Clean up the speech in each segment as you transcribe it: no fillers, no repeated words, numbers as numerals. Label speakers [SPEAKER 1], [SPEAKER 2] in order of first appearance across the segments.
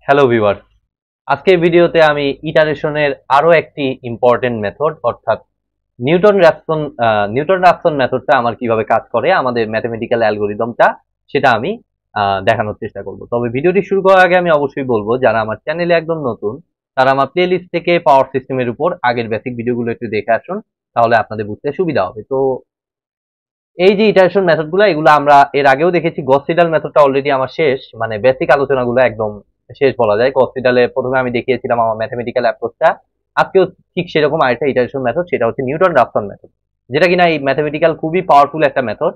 [SPEAKER 1] Hello viewers, আজকের ভিডিওতে আমি ইটারেশনের আরো একটি ইম্পর্টেন্ট মেথড অর্থাৎ নিউটন রাফসন মেথডটা আমার কিভাবে কাজ করে আমাদের ম্যাথমেটিক্যাল অ্যালগরিদমটা সেটা আমি দেখানোর চেষ্টা করব। তবে ভিডিওটি শুরু করার আগে আমি অবশ্যই বলবো যারা আমার চ্যানেলে একদম নতুন তারা আমার প্লেলিস্ট থেকে পাওয়ার সিস্টেমের উপর আগের বেসিক ভিডিওগুলো একটু দেখে আসুন, তাহলে আপনাদের বুঝতে সুবিধা হবে। তো এই যে ইটারেশন মেথডগুলো এগুলো আমরা এর আগেও দেখেছি। গস সিডাল মেথডটা অলরেডি আমার শেষ, মানে বেসিক আলোচনাগুলো একদম শেষ বলা যায়। গস সিডালে প্রথমে আমি দেখিয়েছিলাম আমার ম্যাথমেটিক্যাল অ্যাপ্রোচটা। আজকেও ঠিক সেরকম আরেকটা ইটারেশন মেথড, সেটা হচ্ছে নিউটন রাফসন মেথড, যেটা কিনা এই ম্যাথমেটিক্যাল খুবই পাওয়ারফুল একটা মেথড।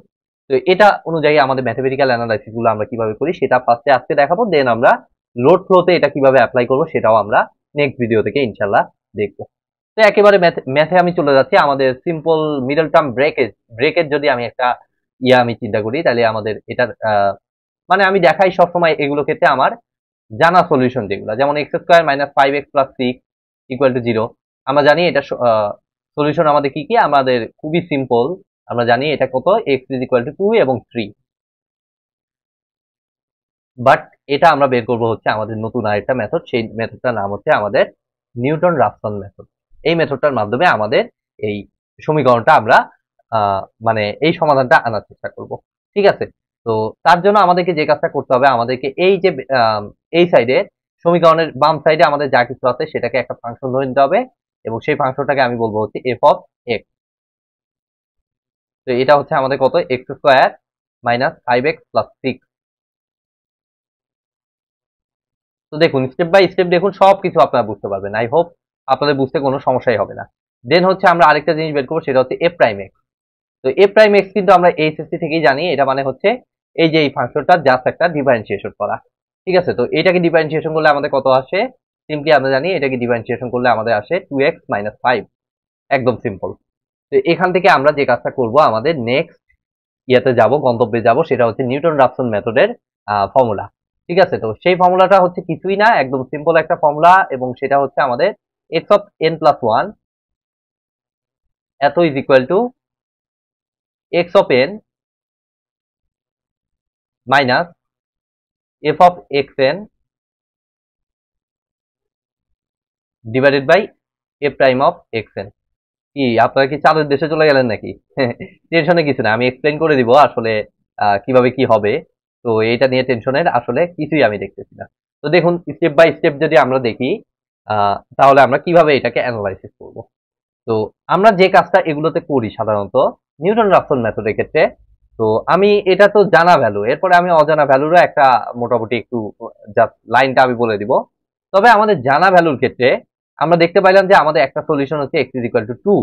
[SPEAKER 1] তো এটা অনুযায়ী আমাদের ম্যাথমেটিক্যাল অ্যানালাইসিস গুলো আমরা কিভাবে করি সেটা ফার্স্টে আজকে দেখাবো, দেন আমরা লোড ফ্লোতে এটা কিভাবে অ্যাপ্লাই করবো সেটাও আমরা নেক্সট ভিডিও থেকে ইনশাল্লাহ দেখবো। তো একেবারে ম্যাথে আমি চলে যাচ্ছি। আমাদের সিম্পল মিডল টার্ম ব্রেকেজ যদি আমি একটা আমি চিন্তা করি, তাহলে আমাদের এটার মানে আমি দেখাই সবসময় এগুলো ক্ষেত্রে আমার জানা সলিউশন যেগুলো, যেমন x square minus five x plus six equal to zero. আমরা জানি এটা সলিউশন আমাদের কি কি, আমাদের খুবই সিম্পল। আমরা জানি এটা কত, X is equal to two এবং থ্রি। বাট এটা আমরা বের করবো হচ্ছে আমাদের নতুন আরেকটা মেথড, সেই মেথডটার নাম হচ্ছে আমাদের নিউটন রাফসন মেথড। এই মেথডটার মাধ্যমে আমাদের এই সমীকরণটা আমরা মানে এই সমাধানটা আনার চেষ্টা করব। ঠিক আছে? তো তার জন্য আমাদেরকে যে কাজটা করতে হবে, আমাদেরকে এই যে এই সাইডে সমীকরণের বাম সাইডে আমাদের যা কিছু আছে সেটাকে একটা ফাংশন ধরে নিতে হবে, এবং সেই ফাংশনটাকে আমি বলবো হচ্ছে এফ অফ এক্স। তো এটা হচ্ছে আমাদের কত, x square minus five x plus six. তো দেখুন স্টেপ বাই স্টেপ দেখুন, সবকিছু আপনারা বুঝতে পারবেন। আই হোপ আপনাদের বুঝতে কোনো সমস্যাই হবে না। দেন হচ্ছে আমরা আরেকটা জিনিস বের করবো, সেটা হচ্ছে এফ প্রাইম এক্স। তো এফ প্রাইম এক্স কিন্তু আমরা এইচএসসি থেকেই জানি, এটা মানে হচ্ছে এই যে এই ফাংশনটা জাস্ট একটা ডিফারেন্সিয়েশন করা। ঠিক আছে? তো এটাকে ডিফারেন্সিয়েশন করলে আমাদের কত আসে, সিম্পলি আমরা জানি এটাকে ডিফারেন্সিয়েশন করলে আমাদের আসে টু এক্স মাইনাস ফাইভ। একদম সিম্পল। তো এখান থেকে আমরা যে কাজটা করব, আমাদের নেক্সট ইয়াতে যাব, গন্তব্যে যাব, সেটা হচ্ছে নিউটন রাফসন মেথডের ফর্মুলা। ঠিক আছে? তো সেই ফর্মুলাটা হচ্ছে কিছুই না, একদম সিম্পল একটা ফর্মুলা, এবং সেটা হচ্ছে আমাদের x of n plus one এত is equal to x of N minus F of x N divided by a prime of x n. কি আপনারা কি চাঁদের দেশে চলে গেলেন নাকি? টেনশনে কিছু না, আমি এক্সপ্লেন করে দিব আসলে কিভাবে কি হবে। তো এইটা নিয়ে টেনশনের আসলে কিছুই আমি দেখতেছি না। তো দেখুন স্টেপ বাই স্টেপ যদি আমরা দেখি, তাহলে আমরা কিভাবে এটাকে অ্যানালাইসিস করব। তো আমরা যে কাজটা এগুলোতে করি সাধারণত নিউটন রাফসন মেথডের ক্ষেত্রে, তো আমি এটা তো জানা ভ্যালু, এরপরে আমি অজানা ভ্যালুরও একটা মোটামুটি একটু জাস্ট লাইনটা আমি বলে দিব। তবে আমাদের জানা ভ্যালুর ক্ষেত্রে আমরা দেখতে পাইলাম যে আমাদের একটা সলিউশন হচ্ছে x is equal to two.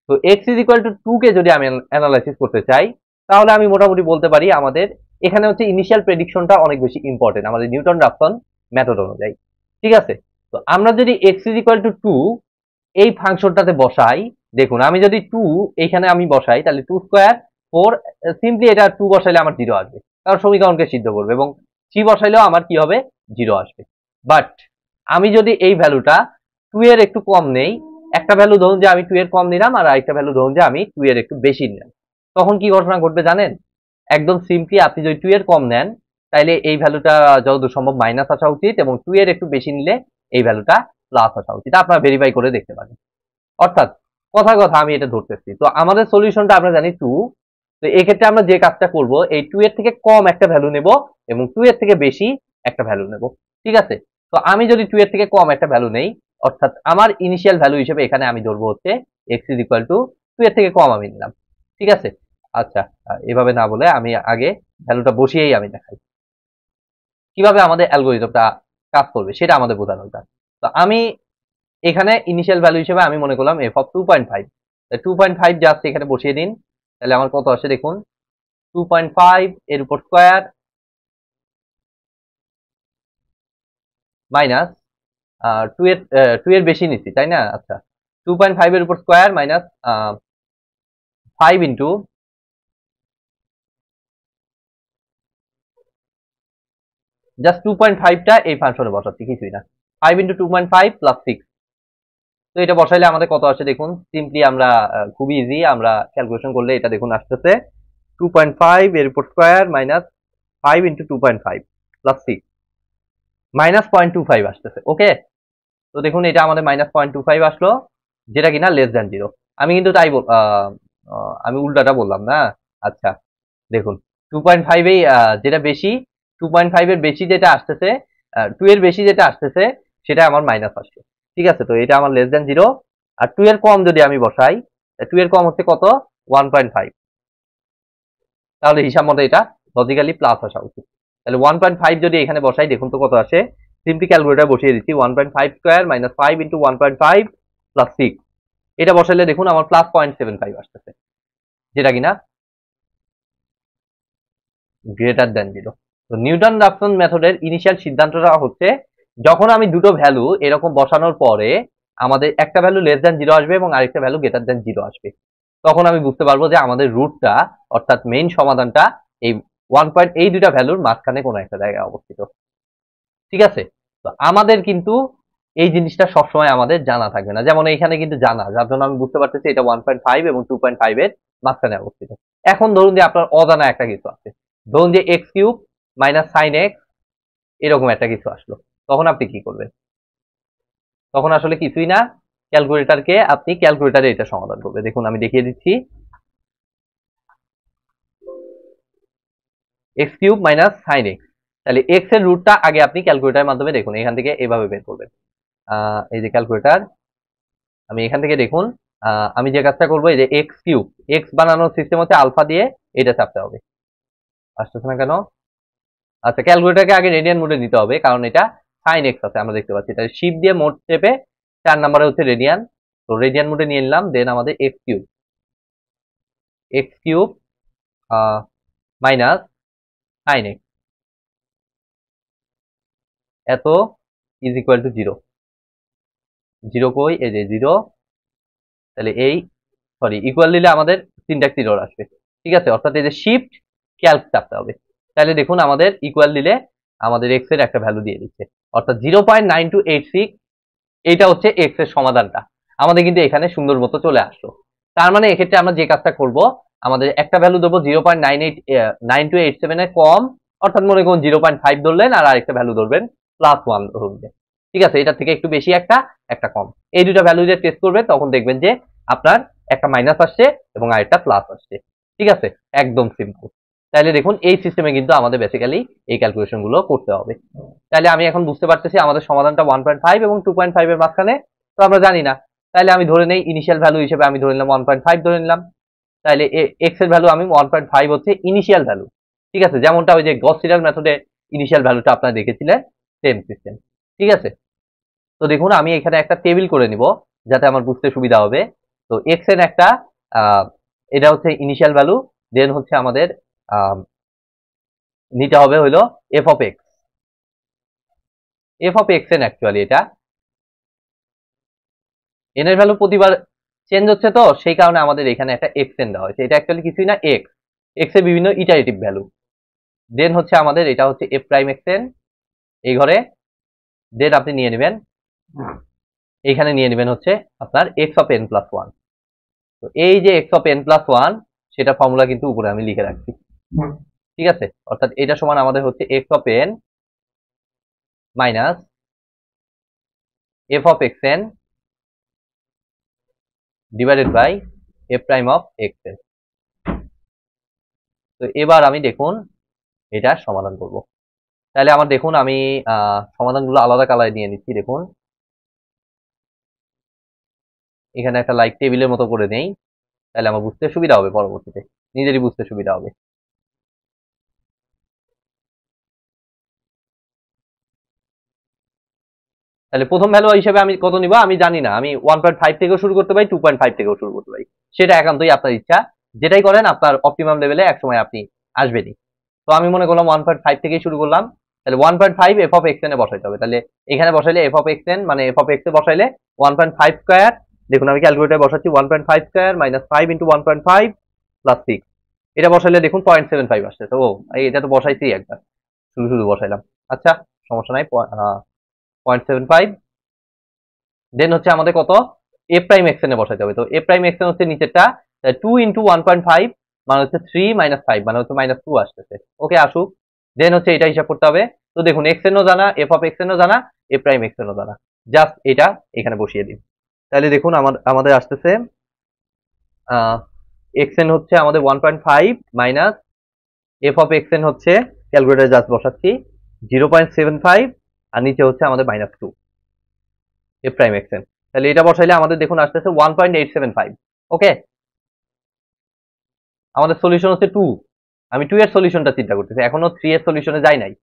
[SPEAKER 1] তো x is equal to two কে যদি আমি অ্যানালাইসিস করতে চাই, তাহলে আমি মোটামুটি বলতে পারি আমাদের এখানে হচ্ছে ইনিশিয়াল প্রেডিকশনটা অনেক বেশি ইম্পর্টেন্ট আমাদের নিউটন রাফসন মেথড অনুযায়ী। ঠিক আছে? তো আমরা যদি X is equal to two এই ফাংশনটাতে বসাই, দেখুন আমি যদি টু এইখানে আমি বসাই, তাহলে টু স্কোয়ার ফোর, সিম্পলি এটা টু বসাইলে আমার জিরো আসবে, কারণ সমীকরণকে সিদ্ধ করবে, এবং থ্রি বসাইলেও আমার কি হবে, জিরো আসবে। বাট আমি যদি এই ভ্যালুটা টু এর একটু কম নেই, একটা ভ্যালু ধরুন যে আমি টু এর কম নিলাম, আর আরেকটা ভ্যালু ধরুন যে আমি টু এর একটু বেশি নিলাম, তখন কি ঘটনা ঘটবে জানেন? একদম সিম্পলি আপনি যদি টু এর কম নেন, তাইলে এই ভ্যালুটা যতদূর সম্ভব মাইনাস আসা উচিত, এবং টু এর একটু বেশি নিলে এই ভ্যালুটা প্লাস আসা উচিত। আপনারা ভেরিফাই করে দেখতে পারেন। অর্থাৎ কথার কথা আমি এটা ধরতেছি। তো আমাদের সলিউশনটা আমরা জানি টু। তো এক্ষেত্রে আমরা যে কাজটা করব, এই টু এর থেকে কম একটা ভ্যালু নেব এবং টু এর থেকে বেশি একটা ভ্যালু নেব। ঠিক আছে? তো আমি যদি টু এর থেকে কম একটা ভ্যালু নেই, অর্থাৎ আমার ইনিশিয়াল ভ্যালু হিসেবে এখানে আমি ধরবো হচ্ছে x is equal to two এর থেকে কম আমি নিলাম। ঠিক আছে? আচ্ছা, এভাবে না বলে আমি আগে ভ্যালুটা বসিয়েই আমি দেখাই কিভাবে আমাদের অ্যালগোরিদমটা কাজ করবে, সেটা আমাদের বোঝানোর কাজ। তো আমি এখানে ইনিশিয়াল ভ্যালু হিসেবে আমি মনে করলাম F of two point five. Two point five just এখানে বসিয়ে দিন, তাহলে আমার কত আসে দেখুন, টু পয়েন্ট ফাইভ এর উপর স্কোয়ার মাইনাস টু এর বেশি নিচ্ছি তাই না? আচ্ছা, টু পয়েন্ট ফাইভ এর উপর square minus five into, just two point ফাইভটা এই ফাংশনে বসাচ্ছি, কিছুই না। Five into two point five plus six. তো এটা বসাইলে আমাদের কত আসে দেখুন, সিম্পলি আমরা খুবই ইজি, আমরা ক্যালকুলেশন করলে এটা দেখুন আসতেছে টু পয়েন্ট ফাইভ এর উপর square minus five into two point five plus six. -0.25 আসতেছে। ওকে, তো দেখুন এটা আমাদের -0.25 আসলো, যেটা কিনা লেস দ্যান 0। আমি কিন্তু তাই আমি উল্টাটা বললাম না। আচ্ছা দেখুন 2.5 এই যেটা বেশি, 2.5 এর বেশি যেটা আসতেছে, 2 এর বেশি যেটা আসতেছে সেটা আমার মাইনাস আসলো। ঠিক আছে, তো এটা আমার লেস দ্যান 0। আর 2 এর কম যদি আমি বসাই, 2 এর কম হচ্ছে কত, 1.5, তাহলে হিসাব মতো এটা লজিক্যালি প্লাস আসা উচিত। তাহলে 1.5 যদি এখানে বসাই, দেখুন তো কত আসে। সিম্পলি ক্যালকুলেটর বসিয়ে দিচ্ছি, 1.5 স্কোয়ার মাইনাস 5 ইন্টু 1.5 প্লাস 6, এটা বসাইলে দেখুন আমার প্লাস 0.75 আসতেছে, যেটা কিনা গ্রেটার দ্যান 0। তো নিউটন রাফসন মেথডের ইনিশিয়াল সিদ্ধান্তটা হচ্ছে, যখন আমি দুটো ভ্যালু এরকম বসানোর পরে আমাদের একটা ভ্যালু লেস দ্যান 0 আসবে এবং আরেকটা ভ্যালু গ্রেটার দ্যান 0 আসবে, তখন আমি বুঝতে পারবো যে আমাদের রুটটা, অর্থাৎ মেইন সমাধানটা এই 1 এই দুটা ভ্যালুর মাঝখানে কোনো একটা জায়গায় অবস্থিত। ঠিক আছে, তো আমাদের কিন্তু এই জিনিসটা সবসময় আমাদের জানা থাকবে না। যেমন এখানে কিন্তু জানা, যার জন্য আমি বুঝতে পারতেছি এটা 1.5 এবং 2.5 এর মাঝখানে অবস্থিত। এখন ধরুন যে আপনার অজানা একটা কিছু আছে, ধরুন যে x cube minus sine x, এরকম একটা কিছু আসলো, তখন আপনি কি করবেন? তখন আসলে কিছুই না, ক্যালকুলেটরকে আপনি ক্যালকুলেটারে এটা সমাধান করবে। দেখুন আমি দেখিয়ে দিচ্ছি, x cube minus sine x, তাহলে এক্স এর রুটটা আগে আপনি ক্যালকুলেটারের মাধ্যমে দেখুন, এখান থেকে এভাবে বের করবেন। এই যে ক্যালকুলেটার, আমি এখান থেকে দেখুন, আমি যে কাজটা করবো, এই যে এক্স কিউব, এক্স বানানোর সিস্টেম হচ্ছে আলফা দিয়ে এটা চাপতে হবে। আসতেছে না কেন? আচ্ছা, ক্যালকুলেটরকে আগে রেডিয়ান মোডে নিতে হবে, কারণ এটা সাইন এক্স আছে আমরা দেখতে পাচ্ছি, তাই শিফট দিয়ে মোড চেপে 4 নাম্বারে হচ্ছে রেডিয়ান, তো রেডিয়ান মোডে নিয়ে নিলাম। দেন আমাদের x cube minus sine x এত ইজ ইকুয়াল টু 0। 0 কই, এই যে 0, তাহলে এই সরি ইকুয়াল দিলে আমাদের সিনট্যাক্স এরর আসবে। ঠিক আছে, অর্থাৎ এই যে শিফট ক্যালক চাপতে হবে। তাহলে দেখুন আমাদের ইকুয়াল দিলে আমাদের এক্স এর একটা ভ্যালু দিয়ে দিচ্ছে, অর্থাৎ 0.9286, এইটা হচ্ছে এক্স এর সমাধানটা আমাদের কিন্তু এখানে সুন্দর মতো চলে আসলো। তার মানে এক্ষেত্রে আমরা যে কাজটা করব, আমাদের একটা ভ্যালু দেবো 0.9287 এর কম, অর্থাৎ মনে করুন 0.5 ধরলেন, আর আরেকটা ভ্যালু ধরবেন +1 ধরবেন। ঠিক আছে, এটা থেকে একটু বেশি একটা, একটা কম, এই দুটা ভ্যালু দিয়ে টেস্ট করবে, তখন দেখবেন যে আপনার একটা মাইনাস আসছে এবং আরেকটা প্লাস আসছে। ঠিক আছে, একদম সিম্পল। তাহলে দেখুন এই সিস্টেমে কিন্তু আমাদের বেসিক্যালি এই ক্যালকুলেশন গুলো করতে হবে। তাহলে আমি এখন বুঝতে পারতেছি আমাদের সমাধানটা 1.5 এবং 2.5 এর মাঝখানে, তো আমরা জানি না, তাহলে আমি ধরে নেই ইনিশিয়াল ভ্যালু হিসেবে আমি ধরে নিলাম 1.5 ধরে নিলাম। তাহলে এক্স এর ভ্যালু আমি 1.5 হচ্ছে ইনিশিয়াল ভ্যালু। ঠিক আছে, যেমনটা ওই যে গস সিডাল মেথডে ইনিশিয়াল ভ্যালুটা আপনারা দেখেছিলেন, সেম সিস্টেম। ঠিক আছে, তো দেখুন আমি এখানে একটা টেবিল করে নিব যাতে আমার বুঝতে সুবিধা হবে। তো এক্স এর একটা এটা হচ্ছে ইনিশিয়াল ভ্যালু, দেন হচ্ছে আমাদের নিতে হবে হলো F of x. F of x N actually এটা এন এর ভ্যালু প্রতিবার চেঞ্জ হচ্ছে, তো সেই কারণে আমাদের এখানে একটা এক্স এন দেওয়া হয়েছে। এটা অ্যাকচুয়ালি কিছুই না, এক্স, এক্স এর বিভিন্ন ইটারেটিভ ভ্যালু। দেন হচ্ছে আমাদের এটা হচ্ছে এফ প্রাইম এক্স এন এই ঘরে। দেন আপনি নিয়ে নেবেন, এইখানে নিয়ে নেবেন হচ্ছে আপনার x of n plus one. তো এই যে x of n plus one, সেটা ফর্মুলা কিন্তু উপরে আমি লিখে রাখছি। ঠিক আছে, অর্থাৎ এটা সমান আমাদের হচ্ছে X of N minus F of x N divided by F prime of x N. তো এবার আমি দেখুন এটা সমাধান করব। তাহলে আমার দেখুন আমি সমাধানগুলো আলাদা কালারে নিয়ে নিচ্ছি। দেখুন এখানে একটা লাইক টেবিলের মতো করে নেই, তাহলে আমার বুঝতে সুবিধা হবে, পরবর্তীতে নিজেরই বুঝতে সুবিধা হবে। তাহলে প্রথম ভ্যালু হিসেবে আমি কত নিব আমি জানি না, আমি 1.5 থেকেও শুরু করতে পারি, 2.5 থেকেও শুরু করতে পারি, সেটা একান্তই আপনার ইচ্ছা। যেটাই করেন আপনার অপটিমাম লেভেলে একসময় আপনি আসবেনই। তো আমি মনে করলাম 1.5 থেকেই শুরু করলাম, তাহলে 1.5 এফ অফ এক্স এন এ বসাইতে হবে। তাহলে এখানে বসাইলে এফ অফ এক্স এন মানে এফ অফ এক্স এ বসাইলে 1.5 স্কয়ার, দেখুন আমি ক্যালকুলেটরে বসাচ্ছি 1.5 স্কয়ার মাইনাস 5 ইন্টু 1.5 প্লাস 6, এটা বসাইলে দেখুন 0.75 আসছে। তো এটা তো বসাইছি একবার, শুধু শুধু বসাইলাম। আচ্ছা, সমস্যা নাই, 0.75। দেন হচ্ছে আমাদের কত, এ প্রাইম এক্স এন এ বসাইতে হবে। তো এ প্রাইম এক্স এন হচ্ছে নিচেরটা, 2 ইন্টু 1.5 মানে হচ্ছে 3 মাইনাস 5 মানে হচ্ছে -2 আসতেছে। ওকে আসুক। দেন হচ্ছে এটা হিসাব করতে হবে, তো দেখুন এক্স এনও জানা, এফ অফ এক্স এনও জানা, এ প্রাইম এক্স এনও জানা, জাস্ট এটা এখানে বসিয়ে দিন। তাহলে দেখুন আমাদের আসতেছে এক্স এন হচ্ছে আমাদের 1.5 minus F of x N হচ্ছে, ক্যালকুলেটার জাস্ট বসাচ্ছি, 0.75, আর নিচে হচ্ছে আমাদের -2 এফ প্রাইম এক্স এন। তাহলে এটা বসাইলে আমাদের দেখুন আসতেছে 1.875। ওকে, আমাদের সলিউশন হচ্ছে 2। আমি 2 এর সলিউশনটা চিন্তা করতেছি, এখনো 3 এর সলিউশনে যাই নাই।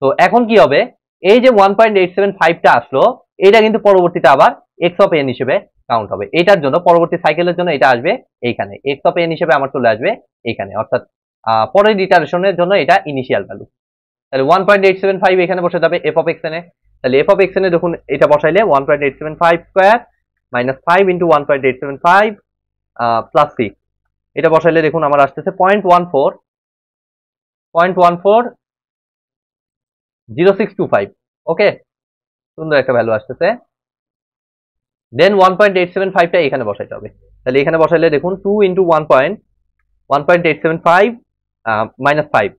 [SPEAKER 1] তো এখন কি হবে, এই যে 1.875টা আসলো, এটা কিন্তু পরবর্তীতে আবার এক্স অফ এন হিসেবে কাউন্ট হবে। এটার জন্য পরবর্তী সাইকেলের জন্য এটা আসবে এইখানে, এক্স অফ এন হিসেবে আমার চলে আসবে এইখানে, অর্থাৎ পরের ইটারেশনের জন্য এটা ইনিশিয়াল ভ্যালু। তাহলে 1.875 এখানে বসে যাবে এফ অফ এক্স এন এ। তাহলে এফ অফ এক্স এন এ দেখুন এটা বসাইলে 1.875 স্কয়ার মাইনাস 5 ইন্টু 1.875 প্লাস 6, এটা বসাইলে দেখুন আমার আসতেছে 0.140625। ওকে, সুন্দর একটা ভ্যালু আসতেছে। দেন 1.875টা এখানে বসাইতে হবে। তাহলে এখানে বসাইলে দেখুন 2 ইন্টু 1.875 মাইনাস 5,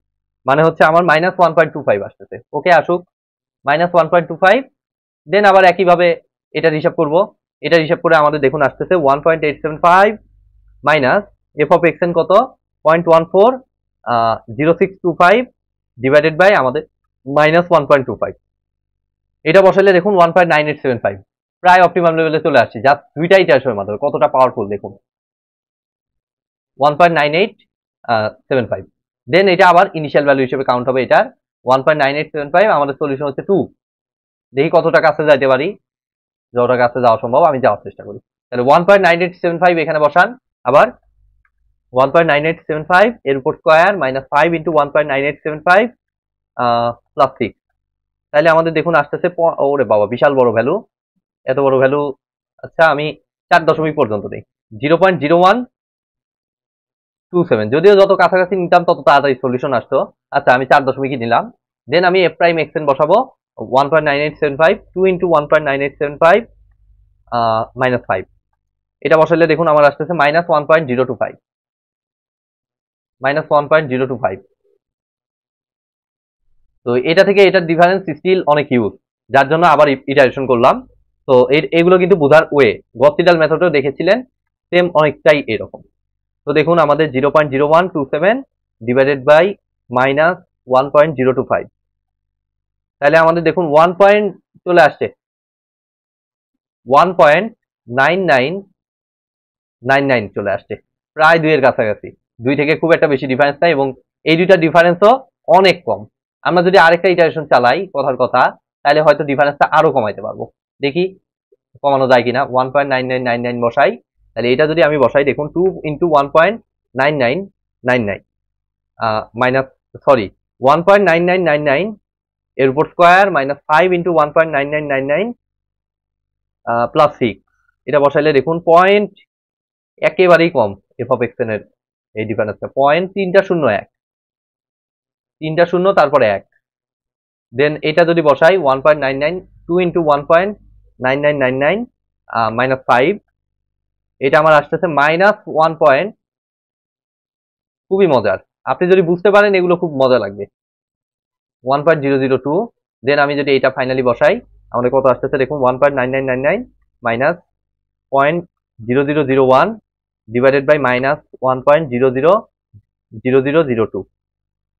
[SPEAKER 1] মানে হচ্ছে আমার -1.25 আসতেছে। ওকে, আসুক -1.25। দেন আবার একইভাবে এটার হিসাব করব, এটার হিসাব করে আমাদের দেখুন আসতেছে 1.875 minus F of x N কত 0.140625 ডিভাইডেড বাই আমাদের -1.25। এটা বসালে দেখুন 1.9875, প্রায় অপটিমাম লেভেলে চলে আসছে। জাস্ট দুইটা ইটারেশনের মাধ্যমে কতটা পাওয়ারফুল দেখুন, 1.9875। দেন এটা আবার ইনিশিয়াল ভ্যালু হিসেবে কাউন্ট হবে এটার 1.9875। আমাদের সলিউশন হচ্ছে 2। দেখি কতটা কাছে যাইতে পারি, যতটা কাছে যাওয়া সম্ভব আমি যাওয়ার চেষ্টা করি। তাহলে 1.9875 এখানে বসান, আবার 1.9875 এর উপর স্কয়ার মাইনাস 5 ইন্টু 1.9875 প্লাস 6। তাহলে আমাদের দেখুন আসতেছে, ওরে বাবা বিশাল বড় ভ্যালু, এত বড় ভ্যালু। আচ্ছা আমি 4 দশমিক পর্যন্ত দিই, 0.0127, যদিও যত কাছাকাছি নিতাম তত তাড়াতাড়ি সলিউশন আসতো। আচ্ছা আমি 4 দশমিকই নিলাম। দেন আমি এফ প্রাইম এক্স এন বসাবো, 1.9875 2 ইন্টু 1.9875 মাইনাস 5, এটা বসাইলে দেখুন আমার আসতেছে -1.025, -1.025। তো এটা থেকে এটার ডিফারেন্স স্টিল অনেক হিউজ, যার জন্য আবার ইটারেশন করলাম। তো এগুলো কিন্তু বোঝার ওয়ে, গস সিডাল মেথডেও দেখেছিলেন, সেম অনেকটাই এরকম। তো দেখুন আমাদের 0.0127 ডিভাইডেড বাই -1.025, তাহলে আমাদের দেখুন 1 পয়েন্ট চলে আসছে, 1.9999 চলে আসছে, প্রায় 2 এর কাছাকাছি। 2 থেকে খুব একটা বেশি ডিফারেন্স নাই, এবং এই দুইটা ডিফারেন্সও অনেক কম। আমরা যদি আরেকটা ইটারেশন চালাই কথার কথা, তাহলে হয়তো ডিফারেন্সটা আরো কমাইতে পারবো। দেখি কমানো যায় কিনা। 1.9999 বসাই, তাহলে এটা যদি আমি বসাই দেখুন 2 ইন্টু 1.9999 মাইনাস, সরি 1.9999 এর উপর স্কয়ার মাইনাস 5 ইন্টু 1.9999 প্লাস 6, এটা বসাইলে দেখুন পয়েন্ট একেবারেই কম। এফ অফ এক্স এন এর এই ডিফারেন্সটা 0.301, 3টা শূন্য তারপরে 1। দেন এটা যদি বসাই 1.99 2 ইন্টু 1.9999 মাইনাস 5, এটা আমার আসতেছে -1 পয়েন্ট। খুবই মজার, আপনি যদি বুঝতে পারেন এগুলো খুব মজা লাগবে। 1.002। দেন আমি যদি এটা ফাইনালি বসাই, আমাদের কত আসতেছে দেখুন 1.9999 মাইনাস 0.0001 ডিভাইডেড বাই -1.000002,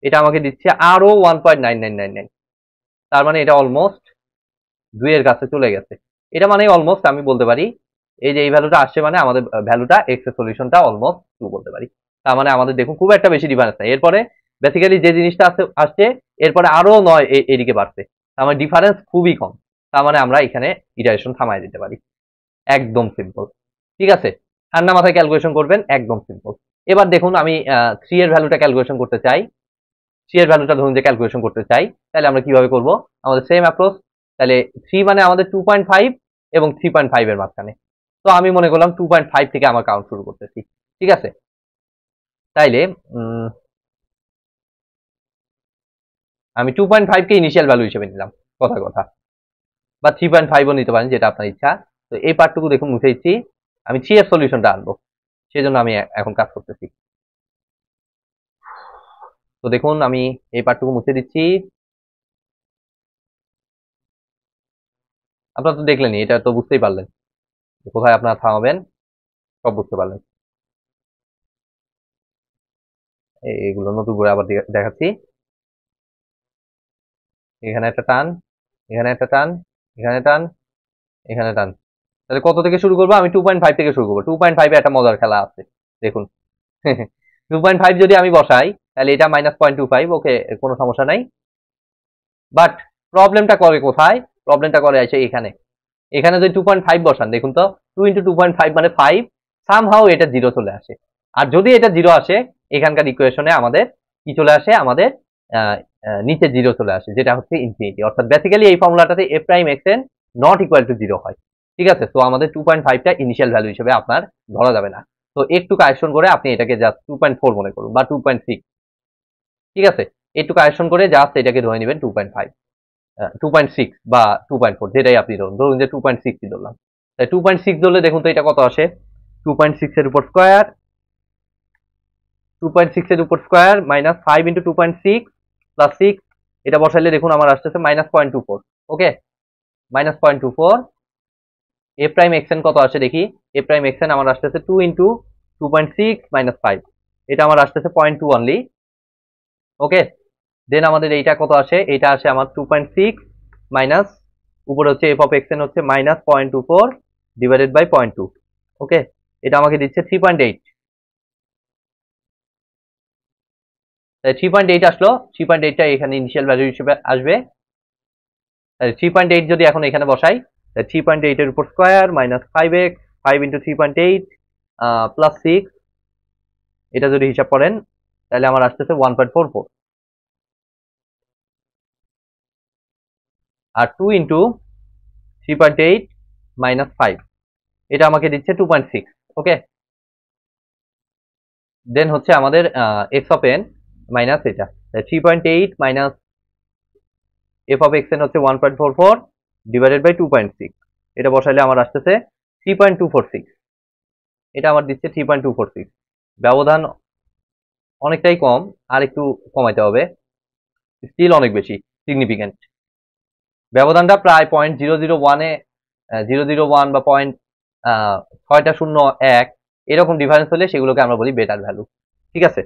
[SPEAKER 1] এটা আমাকে দিচ্ছে আরো 1.9999। তার মানে এটা অলমোস্ট 2 এর কাছে চলে গেছে। এটা মানে অলমোস্ট আমি বলতে পারি, এই যে এই ভ্যালুটা আসছে মানে আমাদের ভ্যালুটা এক্স এর সলিউশনটা অলমোস্ট 2 বলতে পারি। তার মানে আমাদের দেখুন খুব একটা বেশি ডিফারেন্স নাই। এরপরে বেসিক্যালি যে জিনিসটা আসছে এরপরে আরো 9 এদিকে বাড়ছে, তার মানে ডিফারেন্স খুবই কম। তার মানে আমরা এখানে ইটারেশন থামাই দিতে পারি। একদম সিম্পল, ঠিক আছে, ঠান্ডা মাথায় ক্যালকুলেশন করবেন, একদম সিম্পল। এবার দেখুন আমি 3 এর ভ্যালুটা ক্যালকুলেশন করতে চাই, 3 এর ভ্যালুটা ধরুন যে ক্যালকুলেশন করতে চাই, তাহলে আমরা কিভাবে করব? আমাদের সেম অ্যাপ্রোচ। তাহলে 3 মানে আমাদের 2.5 এবং 3.5 এর মাঝখানে। তো আমি মনে করলাম 2.5 থেকে আমার কাউন্ট শুরু করতেছি, ঠিক আছে। তাইলে আমি 2.5 কে ইনিশিয়াল ভ্যালু হিসেবে নিলাম কথা কথা, বা 3.5 ও নিতে পারেন, যেটা আপনার ইচ্ছা। তো এই পার্টটুকু দেখুন মুছে দিচ্ছি, আমি 3 এর সলিউশনটা আনবো, সেজন্য আমি এখন কাজ করতেছি। তো দেখুন আমি এই পার্টটুকু মুছে দিচ্ছি। আপনারা তো দেখলেনই, এটা তো বুঝতেই পারলেন কোথায় আপনারা থামাবেন, সব বুঝতে পারলেন। এগুলো নতুন করে আবার দেখাচ্ছি। এখানে একটা টান, এখানে একটা টান, এখানে টান, এখানে টান। তাহলে কত থেকে শুরু করবো? আমি 2.5 থেকে শুরু করবো। 2.5 একটা মজার খেলা আছে, দেখুন। 2.5 যদি আমি বসাই, তাহলে এটা -0.25, ওকে, কোনো সমস্যা নাই। বাট প্রবলেমটা করে কোথায়? প্রবলেমটা করে আছে এখানে। এখানে যদি 2.5 বসান, দেখুন তো, 2 × 2.5 মানে 5, সামহাও এটা 0 চলে আসে। আর যদি এটা 0 আসে, এখানকার ইকুয়েশনে আমাদের কি চলে আসে? আমাদের নিচে 0 চলে আসে, যেটা হচ্ছে ইনফিনিটি। অর্থাৎ বেসিক্যালি এই ফর্মুলাটাতে a prime xn not equal to 0 হয়। ঠিক আছে? তো আমাদের 2.5টা ইনিশিয়াল ভ্যালু হিসেবে আপনার ধরা যাবে না। তো একটু কারেকশন করে আপনি এটাকে জাস্ট 2.4 মনে করুন, বা 2.6। ঠিক আছে? একটু কারেকশন করে জাস্ট এটাকে ধরে নেবেন 2.5, 2.6 বা 2.4, যেটাই আপনি ধরুন। ধরুন যে 2.6 ধরলাম। তাই 2.6 ধরলে দেখুন তো এটা কত আসে? 2.6 এর উপর স্কোয়ার, 2.6 এর উপর স্কোয়ার মাইনাস 5 × 2.6 প্লাস 6, এটা বসাইলে দেখুন আমার আসতেছে -0.24। ওকে, -0.24। এ প্রাইম এক্সএন কত আসে দেখি? এ প্রাইম এক্সএন আমার আসতেছে 2 × 2.6 - 5, এটা আমার আসতেছে 0.2 অনলি। ওকে, দেন আমাদের এইটা কত আসে? এইটা আসে আমার 2.6 মাইনাস, উপরে হচ্ছে এফ অফ এক্সএন হচ্ছে -0.24 ডিভাইডেড বাই 0.2। ওকে, এটা আমাকে দিচ্ছে 3.8। তাই 3.8 আসলো। 3.8টা এখানে ইনিশিয়াল ভ্যালু হিসেবে আসবে। তাই 3.8 যদি এখন এখানে বসাই, তাই 3.8 এর উপর স্কোয়ার মাইনাস 5x, 5 × 3.8 প্লাস 6, এটা যদি হিসাব করেন তাহলে আমার আসতেছে 1.44। আর 2 × 3.8 মাইনাস 5, এটা আমাকে দিচ্ছে 2.6। ওকে, দেন হচ্ছে আমাদের এক্স অফ এন মাইনাস এটা 3.8 minus F of x N হচ্ছে 1.44 ডিভাইডেড বাই 2.6, এটা বসাইলে আমার আসতেছে 3.246, এটা আমার দিচ্ছে 3.246। ব্যবধান অনেকটাই কম, আর একটু কমাইতে হবে, স্টিল অনেক বেশি সিগনিফিক্যান্ট। ব্যবধানটা প্রায় 0.001-এ, 0.001 বা 0.601 এরকম ডিফারেন্স হলে সেগুলোকে আমরা বলি বেটার ভ্যালু। ঠিক আছে?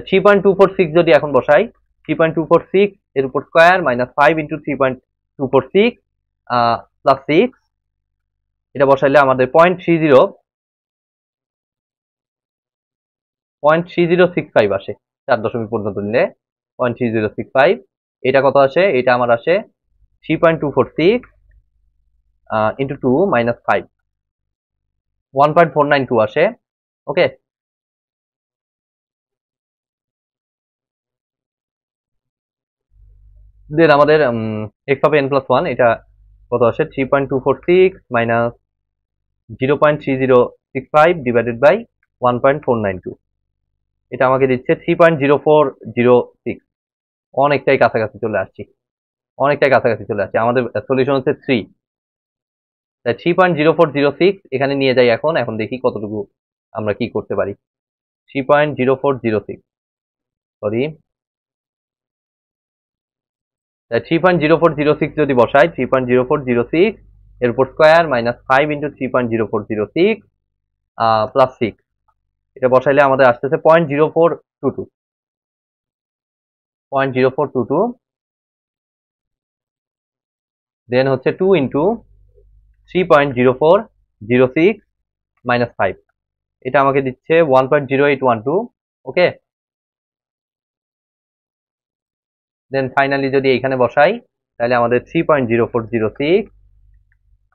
[SPEAKER 1] 3.246 যদি এখন বসাই, 3.246 এর উপর স্কোয়ার মাইনাস 5 × 3.246 প্লাস 6, এটা বসাইলে আমাদের 0.3065 আসে। 4 দশমিক পর্যন্ত নিলে 0.3065, এটা কত আসে? এটা আমার আসে 3.246 ইন্টু 2 মাইনাস 5, 1.492 আসে। ওকে, দেন আমাদের এক্স অফ এন প্লাস 1, এটা কত আসে? 3.246 মাইনাস 0.3065 ডিভাইডেড বাই 1.492, এটা আমাকে দিচ্ছে 3.0406। অনেকটাই কাছাকাছি চলে আসছি, অনেকটাই কাছাকাছি চলে আসছি। আমাদের সলিউশন হচ্ছে 3। তাই 3.0406 এখানে নিয়ে যাই। এখন এখন দেখি কতটুকু আমরা কি করতে পারি। 3.0406, সরি, তাই 3.0406 যদি বসাই, 3.0406 এর উপর স্কোয়ার মাইনাস 5 × 3.0406 প্লাস 6, এটা বসাইলে আমাদের আসতেছে 0.0422, 0.0422। দেন হচ্ছে 2 × 3.0406 মাইনাস 5, এটা আমাকে দিচ্ছে 1.0812। ওকে, দেন ফাইনালি যদি এখানে বসাই, তাহলে আমাদের 3.0406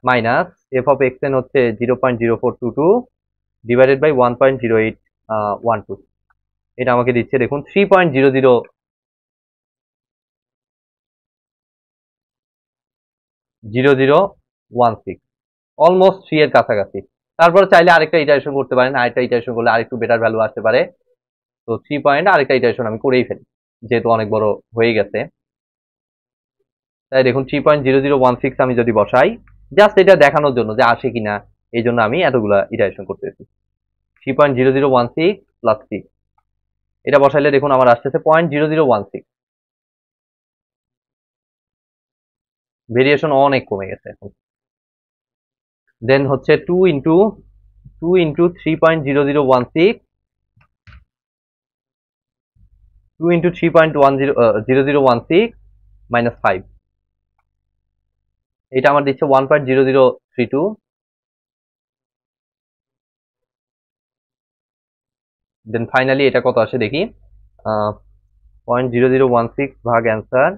[SPEAKER 1] minus F of x N হচ্ছে 0.0422 ডিভাইডেড বাই 1.0812, এটা আমাকে দিচ্ছে দেখুন 3.000016, অলমোস্ট 3 এর কাছাকাছি। তারপর চাইলে আরেকটা ইটারেশন করতে পারেন, আরেকটা ইটারেশন করলে আরেকটু বেটার ভ্যালু আসতে পারে। তো 3 পয়েন্ট আরেকটা ইটারেশন আমি করেই ফেলি, যেহেতু অনেক বড় হয়ে গেছে। তাই দেখুন 3.0016 আমি যদি বসাই, জাস্ট এটা দেখানোর জন্য যে আসে কিনা, এই জন্য আমি এতগুলা ইটারেশন করতেছি। 3.0016 প্লাস 6, এটা বসাইলে দেখুন আমার আসতেছে 0.0016। ভেরিয়েশন অনেক কমে গেছে এখন। দেন হচ্ছে 2 ইন্টু 3.0016 2 ইন্টু 3.0016 মাইনাস 5, এটা আমার দিচ্ছে 1.0032। দেন ফাইনালি এটা কত আসে দেখি, 0.0016 ভাগ অ্যান্সার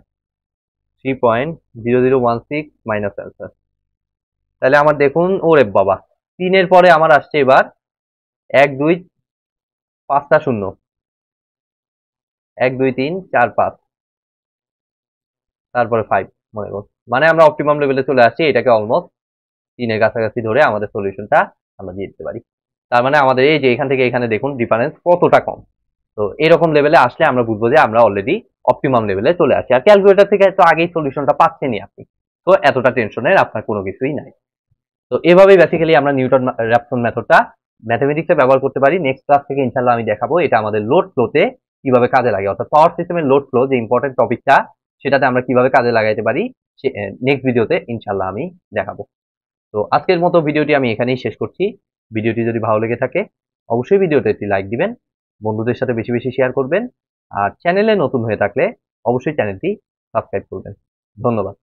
[SPEAKER 1] 3.0016 মাইনাস অ্যান্সার। তাহলে আমার দেখুন, ওরে বাবা, 3-এর পরে আমার আসছে এবার 1 2 5টা শূন্য, 1 2 3 4 5, তারপরে 5 মনে করুন। মানে আমরা অপটিমাম লেভেলে চলে আসছি, এটাকে অলমোস্ট 3-এর কাছাকাছি ধরে আমাদের সলিউশনটা আমরা দিয়ে দিতে পারি। তার মানে আমাদের এই যে এখান থেকে এখানে দেখুন ডিফারেন্স কতটা কম। তো এরকম লেভেলে আসলে আমরা বুঝবো যে আমরা অলরেডি অপটিমাম লেভেলে চলে আসি। আর ক্যালকুলেটর থেকে তো আগেই সলিউশনটা পাচ্ছেনই আপনি, তো এতটা টেনশনের আপনার কোনো কিছুই নাই। তো এভাবেই বেসিক্যালি আমরা নিউটন র্যাপসন মেথডটা ম্যাথমেটিক্সে ব্যবহার করতে পারি। নেক্সট ক্লাস থেকে ইনশাল্লাহ আমি দেখাবো এটা আমাদের লোড ফ্লোতে কিভাবে কাজে লাগে, অর্থাৎ পাওয়ার সিস্টেমের লোড ফ্লো যে ইম্পর্টেন্ট টপিকটা, সেটাতে আমরা কিভাবে কাজে লাগাইতে পারি নেক্সট ভিডিওতে ইনশাল্লাহ আমি দেখাবো। তো আজকের মতো ভিডিওটি আমি এখানেই শেষ করছি। ভিডিওটি যদি ভালো লেগে থাকে অবশ্যই ভিডিওতে একটি লাইক দিবেন, বন্ধুদের সাথে বেশি বেশি শেয়ার করবেন, আর চ্যানেলে নতুন হয়ে থাকলে অবশ্যই চ্যানেলটি সাবস্ক্রাইব করবেন। ধন্যবাদ।